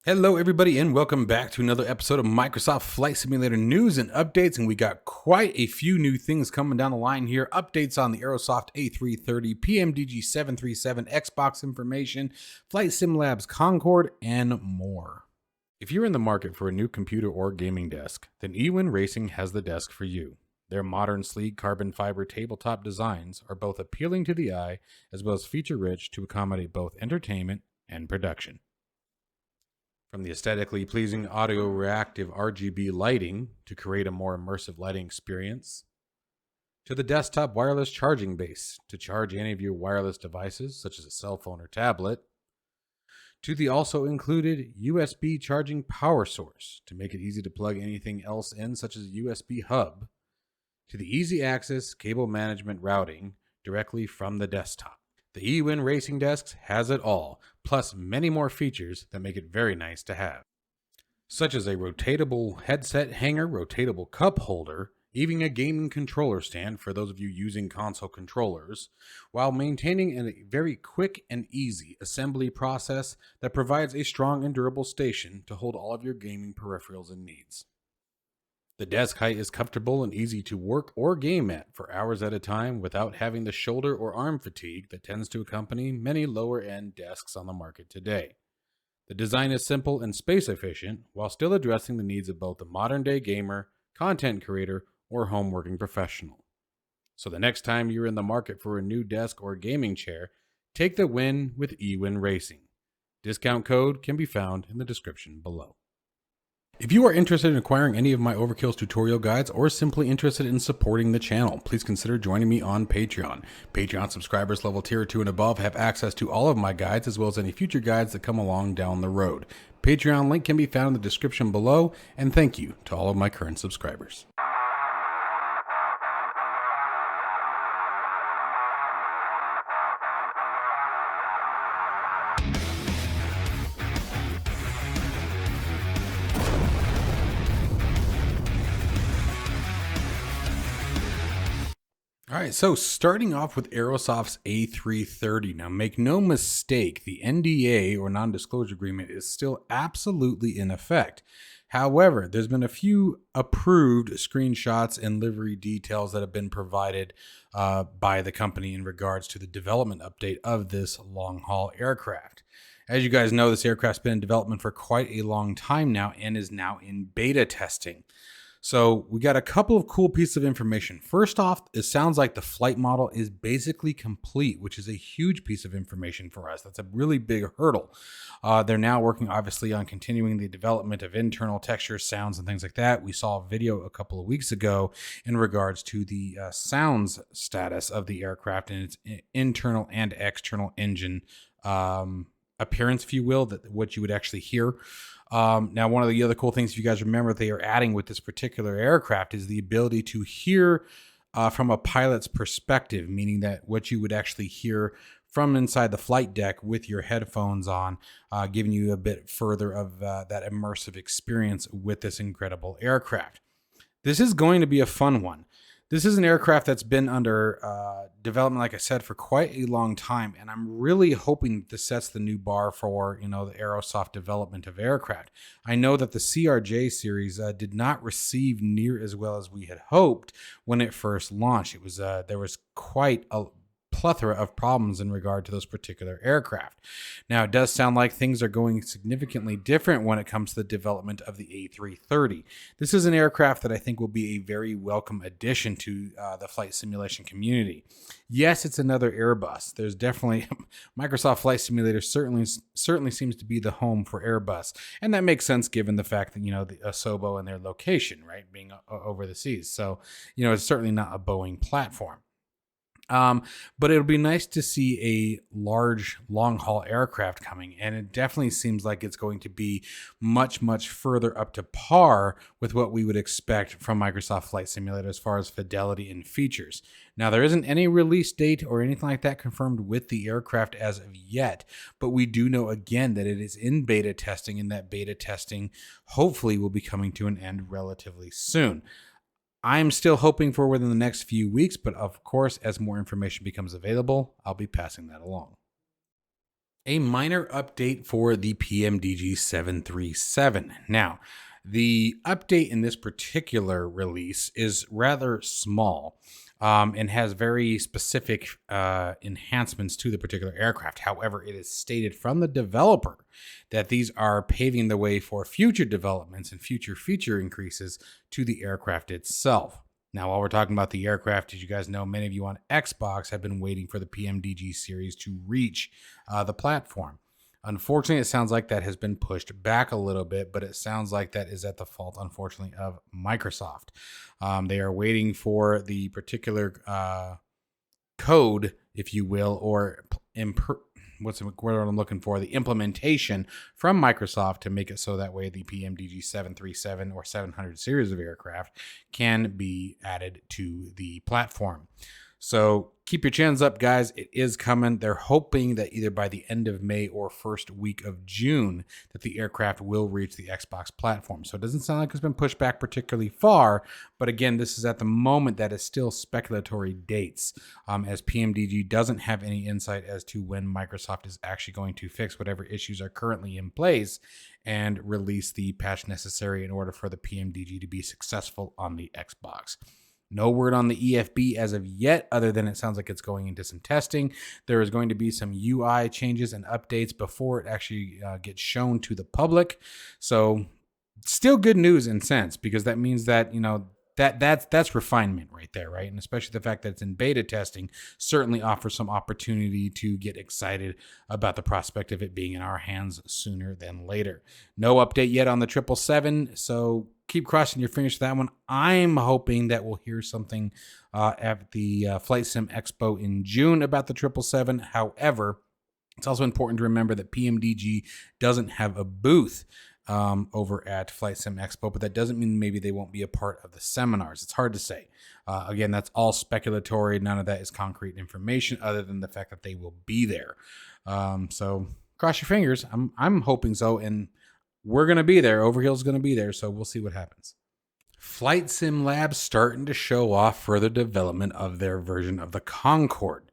Hello everybody and welcome back to another episode of Microsoft Flight Simulator news and updates, and we got quite a few new things coming down the line here. Updates on the Aerosoft A330, PMDG 737, Xbox information, Flight Sim Labs Concord, and more. If you're in the market for a new computer or gaming desk, then Ewin Racing has the desk for you. Their modern, sleek carbon fiber tabletop designs are both appealing to the eye as well as feature-rich to accommodate both entertainment and production. From the aesthetically pleasing audio reactive RGB lighting to create a more immersive lighting experience, to the desktop wireless charging base to charge any of your wireless devices such as a cell phone or tablet, to the also included USB charging power source to make it easy to plug anything else in such as a USB hub, to the easy access cable management routing directly from the desktop. The Ewin Racing Desks has it all, plus many more features that make it very nice to have, such as a rotatable headset hanger, rotatable cup holder, even a gaming controller stand for those of you using console controllers, while maintaining a very quick and easy assembly process that provides a strong and durable station to hold all of your gaming peripherals and needs. The desk height is comfortable and easy to work or game at for hours at a time without having the shoulder or arm fatigue that tends to accompany many lower-end desks on the market today. The design is simple and space efficient while still addressing the needs of both the modern-day gamer, content creator, or home working professional. So the next time you're in the market for a new desk or gaming chair, take the win with Ewin Racing. Discount code can be found in the description below. If you are interested in acquiring any of my Overkills tutorial guides or simply interested in supporting the channel, please consider joining me on Patreon. Patreon subscribers level tier 2 and above have access to all of my guides as well as any future guides that come along down the road. Patreon link can be found in the description below, and thank you to all of my current subscribers. All right, so starting off with Aerosoft's A330. Now, make no mistake, the NDA or non-disclosure agreement is still absolutely in effect. However, there's been a few approved screenshots and livery details that have been provided by the company in regards to the development update of this long-haul aircraft. As you guys know, this aircraft's been in development for quite a long time now and is now in beta testing. So we got a couple of cool pieces of information. First off, it sounds like the flight model is basically complete, which is a huge piece of information for us. That's a really big hurdle. They're now working obviously on continuing the development of internal textures, sounds, and things like that. We saw a video a couple of weeks ago in regards to the sounds status of the aircraft and its internal and external engine appearance, if you will, that what you would actually hear. Now, one of the other cool things, if you guys remember, they are adding with this particular aircraft is the ability to hear from a pilot's perspective, meaning that what you would actually hear from inside the flight deck with your headphones on, giving you a bit further of that immersive experience with this incredible aircraft. This is going to be a fun one. This is an aircraft that's been under development, like I said, for quite a long time, and I'm really hoping that this sets the new bar for, the Aerosoft development of aircraft. I know that the CRJ series did not receive near as well as we had hoped when it first launched. It was there was quite a plethora of problems in regard to those particular aircraft. Now, it does sound like things are going significantly different when it comes to the development of the A330. This is an aircraft that I think will be a very welcome addition to the flight simulation community. Yes, it's another Airbus. There's definitely Microsoft Flight Simulator certainly seems to be the home for Airbus, and that makes sense given the fact that the Asobo and their location, right, being over the seas. So it's certainly not a Boeing platform. But it'll be nice to see a large long-haul aircraft coming, and it definitely seems like it's going to be much, much further up to par with what we would expect from Microsoft Flight Simulator as far as fidelity and features. Now, there isn't any release date or anything like that confirmed with the aircraft as of yet, but we do know again that it is in beta testing, and that beta testing hopefully will be coming to an end relatively soon. I'm still hoping for within the next few weeks, but of course, as more information becomes available, I'll be passing that along. A minor update for the PMDG 737. Now, the update in this particular release is rather small and has very specific enhancements to the particular aircraft. However, it is stated from the developer that these are paving the way for future developments and future feature increases to the aircraft itself. Now, while we're talking about the aircraft, as you guys know, many of you on Xbox have been waiting for the PMDG series to reach the platform. Unfortunately, it sounds like that has been pushed back a little bit, but it sounds like that is at the fault, unfortunately, of Microsoft. They are waiting for the particular code, if you will, or what's the word I'm looking for? The implementation from Microsoft to make it so that way the PMDG 737 or 700 series of aircraft can be added to the platform. So keep your chins up, guys. It is coming. They're hoping that either by the end of May or first week of June that the aircraft will reach the Xbox platform. So it doesn't sound like it's been pushed back particularly far. But again, this is at the moment that is still speculatory dates, as PMDG doesn't have any insight as to when Microsoft is actually going to fix whatever issues are currently in place and release the patch necessary in order for the PMDG to be successful on the Xbox. No word on the EFB as of yet, other than it sounds like it's going into some testing. There is going to be some UI changes and updates before it actually gets shown to the public. So still good news in sense, because that means that, that's refinement right there, right? And especially the fact that it's in beta testing certainly offers some opportunity to get excited about the prospect of it being in our hands sooner than later. No update yet on the 777, so keep crossing your fingers for that one. I'm hoping that we'll hear something at the Flight Sim Expo in June about the 777. However, it's also important to remember that PMDG doesn't have a booth over at Flight Sim Expo, but that doesn't mean maybe they won't be a part of the seminars. It's hard to say. Again, that's all speculatory. None of that is concrete information other than the fact that they will be there. So cross your fingers. I'm hoping so, and we're going to be there. Overkill's going to be there, so we'll see what happens. Flight Sim Labs starting to show off further development of their version of the Concord.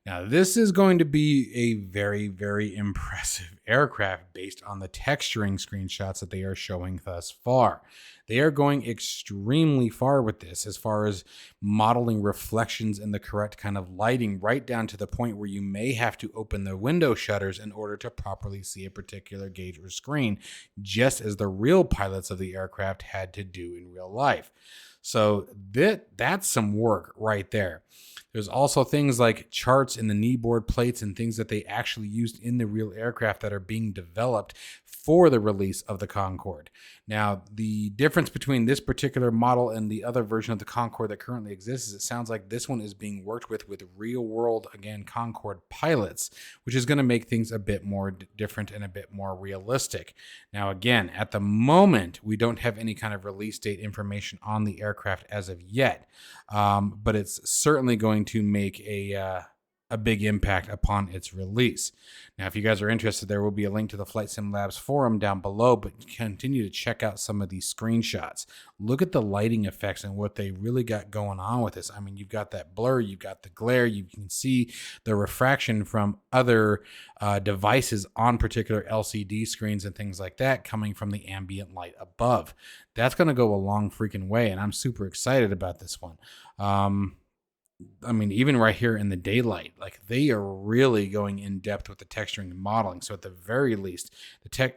Now, this is going to be a very, very impressive aircraft based on the texturing screenshots that they are showing thus far. They are going extremely far with this as far as modeling reflections in the correct kind of lighting, right down to the point where you may have to open the window shutters in order to properly see a particular gauge or screen, just as the real pilots of the aircraft had to do in real life. So that's some work right there. There's also things like charts in the kneeboard plates and things that they actually used in the real aircraft that are being developed for the release of the Concord. Now, the difference between this particular model and the other version of the Concord that currently exists is it sounds like this one is being worked with real world, again, Concord pilots, which is going to make things a bit more different and a bit more realistic. Now, again, at the moment, we don't have any kind of release date information on the aircraft as of yet, but it's certainly going to make a big impact upon its release. Now, if you guys are interested, there will be a link to the Flight Sim Labs forum down below, but continue to check out some of these screenshots. Look at the lighting effects and what they really got going on with this. I mean, you've got that blur, you've got the glare, you can see the refraction from other devices on particular LCD screens and things like that coming from the ambient light above. That's going to go a long freaking way, and I'm super excited about this one. I mean, even right here in the daylight, like they are really going in depth with the texturing and modeling. So at the very least,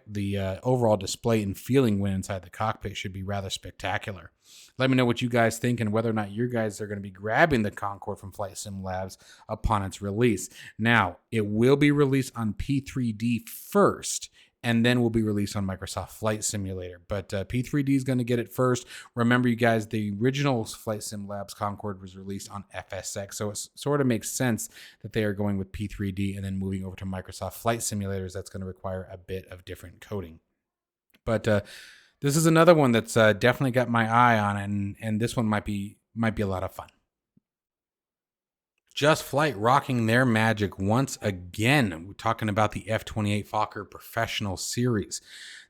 the overall display and feeling when inside the cockpit should be rather spectacular. Let me know what you guys think and whether or not you guys are going to be grabbing the Concord from Flight Sim Labs upon its release. Now, it will be released on P3D first, and then will be released on Microsoft Flight Simulator. But P3D is going to get it first. Remember, you guys, the original Flight Sim Labs Concord was released on FSX, so it sort of makes sense that they are going with P3D and then moving over to Microsoft Flight Simulators. That's going to require a bit of different coding. But this is another one that's definitely got my eye on, and this one might be a lot of fun. Just Flight rocking their magic once again. We're talking about the F-28 Fokker Professional Series.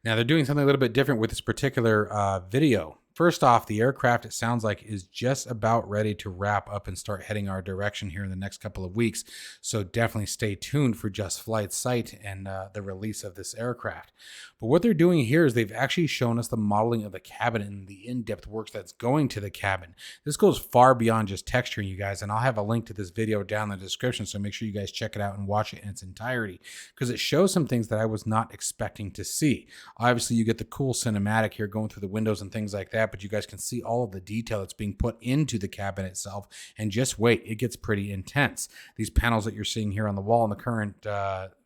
Now, they're doing something a little bit different with this particular video First off, the aircraft, it sounds like, is just about ready to wrap up and start heading our direction here in the next couple of weeks. So definitely stay tuned for Just Flight's site and the release of this aircraft. But what they're doing here is they've actually shown us the modeling of the cabin and the in-depth work that's going to the cabin. This goes far beyond just texturing, you guys, and I'll have a link to this video down in the description, so make sure you guys check it out and watch it in its entirety, because it shows some things that I was not expecting to see. Obviously, you get the cool cinematic here going through the windows and things like that, but you guys can see all of the detail that's being put into the cabin itself, and just wait, it gets pretty intense. These panels that you're seeing here on the wall in the current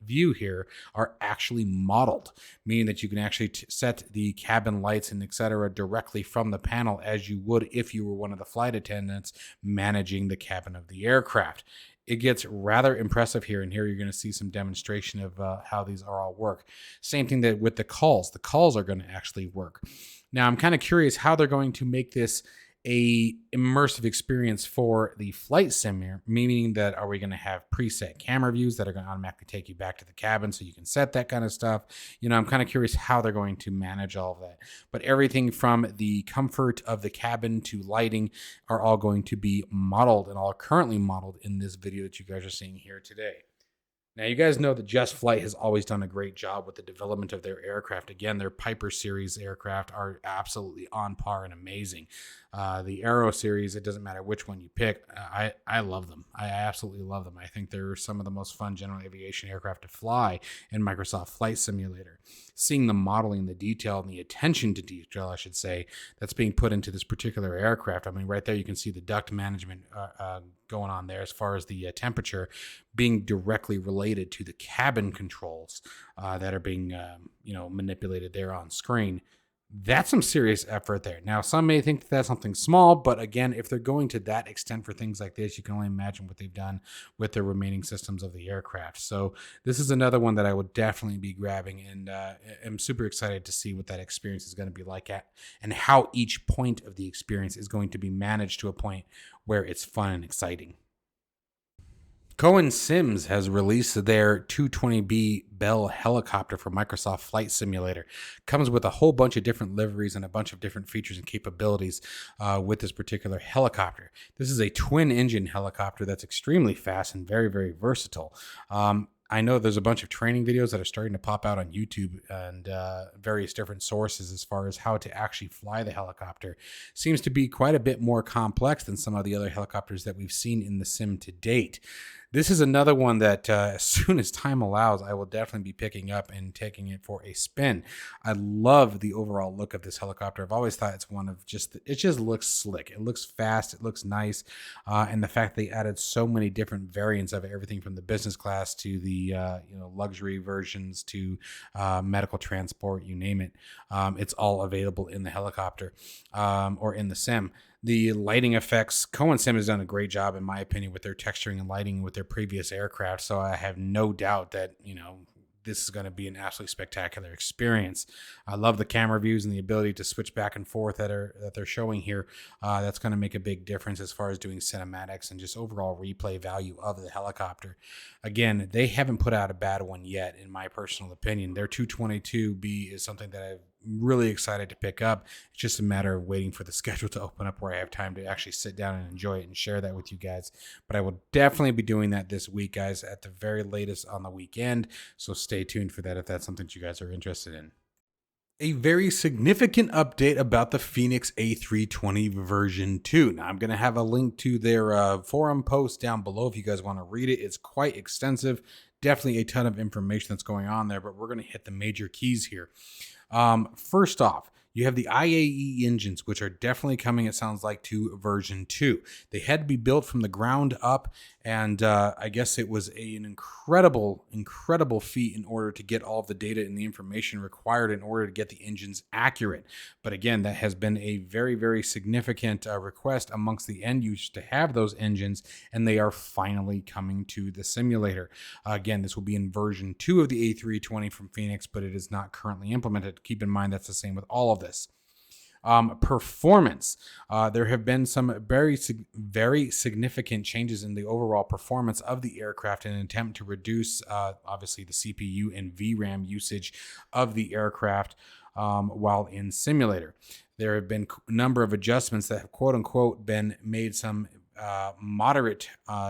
view here are actually modeled, meaning that you can actually set the cabin lights and etc. directly from the panel, as you would if you were one of the flight attendants managing the cabin of the aircraft. It gets rather impressive here, and here you're going to see some demonstration of how these are all work. Same thing that with the calls. The calls are going to actually work. Now, I'm kind of curious how they're going to make this a immersive experience for the flight simulator, meaning that are we going to have preset camera views that are going to automatically take you back to the cabin so you can set that kind of stuff? You know, I'm kind of curious how they're going to manage all of that. But everything from the comfort of the cabin to lighting are all going to be modeled and all currently modeled in this video that you guys are seeing here today. Now, you guys know that Just Flight has always done a great job with the development of their aircraft. Again, their Piper series aircraft are absolutely on par and amazing. The Aero series, it doesn't matter which one you pick. I love them. I absolutely love them. I think they're some of the most fun general aviation aircraft to fly in Microsoft Flight Simulator. Seeing the modeling, the detail, and the attention to detail, I should say, that's being put into this particular aircraft. I mean, right there you can see the duct management going on there as far as the temperature being directly related to the cabin controls that are being manipulated there on screen. That's some serious effort there. Now, some may think that that's something small, but again, if they're going to that extent for things like this, you can only imagine what they've done with the remaining systems of the aircraft. So this is another one that I would definitely be grabbing, and I'm super excited to see what that experience is going to be like and how each point of the experience is going to be managed to a point where it's fun and exciting. Cohen Sims has released their 220B Bell helicopter for Microsoft Flight Simulator. Comes with a whole bunch of different liveries and a bunch of different features and capabilities with this particular helicopter. This is a twin-engine helicopter that's extremely fast and very, very versatile. I know there's a bunch of training videos that are starting to pop out on YouTube and various different sources as far as how to actually fly the helicopter. Seems to be quite a bit more complex than some of the other helicopters that we've seen in the sim to date. This is another one that as soon as time allows, I will definitely be picking up and taking it for a spin. I love the overall look of this helicopter. I've always thought it's one of it just looks slick. It looks fast. It looks nice. And the fact they added so many different variants of it, everything from the business class to the luxury versions to medical transport, you name it. It's all available in the helicopter or in the sim. The lighting effects, Cohen Sim has done a great job, in my opinion, with their texturing and lighting with their previous aircraft. So I have no doubt that, this is going to be an absolutely spectacular experience. I love the camera views and the ability to switch back and forth that they're showing here. That's going to make a big difference as far as doing cinematics and just overall replay value of the helicopter. Again, they haven't put out a bad one yet, in my personal opinion. Their 222B is something that I'm really excited to pick up. It's just a matter of waiting for the schedule to open up where I have time to actually sit down and enjoy it and share that with you guys. But I will definitely be doing that this week, guys, at the very latest on the weekend. So stay tuned for that if that's something that you guys are interested in. A very significant update about the Fenix A330 version 2. Now, I'm going to have a link to their forum post down below if you guys want to read it. It's quite extensive. Definitely a ton of information that's going on there, but we're going to hit the major keys here. First off, you have the IAE engines, which are definitely coming, it sounds like, to version 2. They had to be built from the ground up, and I guess it was an incredible feat in order to get all of the data and the information required in order to get the engines accurate. But again, that has been a very, very significant request amongst the end users to have those engines, and they are finally coming to the simulator. Again, this will be in version 2 of the A320 from Fenix, but it is not currently implemented. Keep in mind that's the same with all of this. Performance. There have been some very significant changes in the overall performance of the aircraft in an attempt to reduce, obviously, the CPU and VRAM usage of the aircraft. while in simulator. There have been a number of adjustments that have quote unquote been made some moderate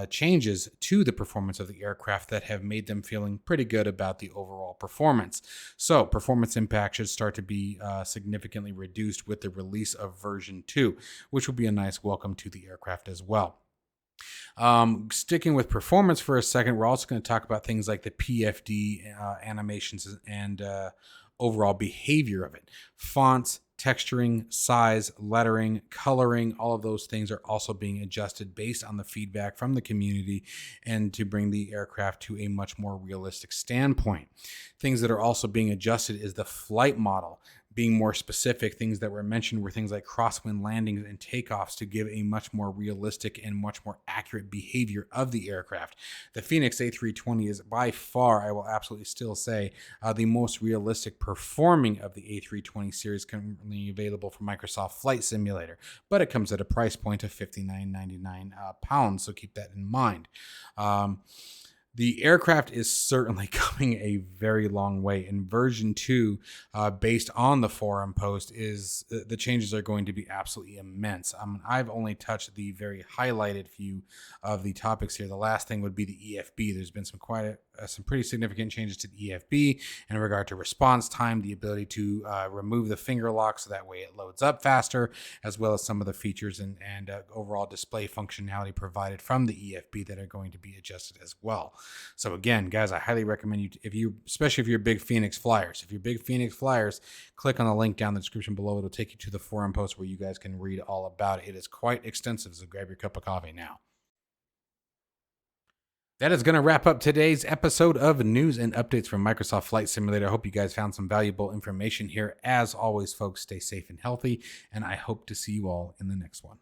changes to the performance of the aircraft that have made them feeling pretty good about the overall performance. So performance impact should start to be significantly reduced with the release of version 2, which will be a nice welcome to the aircraft as well. Sticking with performance for a second, we're also going to talk about things like the PFD animations and overall behavior of it. Fonts, texturing, size, lettering, coloring, all of those things are also being adjusted based on the feedback from the community and to bring the aircraft to a much more realistic standpoint. Things that are also being adjusted is the flight model. Being more specific, things that were mentioned were things like crosswind landings and takeoffs to give a much more realistic and much more accurate behavior of the aircraft. The Fenix A330 is by far, I will absolutely still say, the most realistic performing of the A320 series currently available for Microsoft Flight Simulator, but it comes at a price point of £59.99, so keep that in mind. The aircraft is certainly coming a very long way. In version 2, based on the forum post, is the changes are going to be absolutely immense. I've only touched the very highlighted few of the topics here. The last thing would be the EFB. There's been some pretty significant changes to the EFB in regard to response time, the ability to remove the finger lock so that way it loads up faster, as well as some of the features and overall display functionality provided from the EFB that are going to be adjusted as well. So again, guys, I highly recommend especially if you're big Fenix flyers. If you're big Fenix flyers, click on the link down in the description below. It'll take you to the forum post where you guys can read all about it. It is quite extensive, so grab your cup of coffee now. That is going to wrap up today's episode of News and Updates from Microsoft Flight Simulator. I hope you guys found some valuable information here. As always, folks, stay safe and healthy, and I hope to see you all in the next one.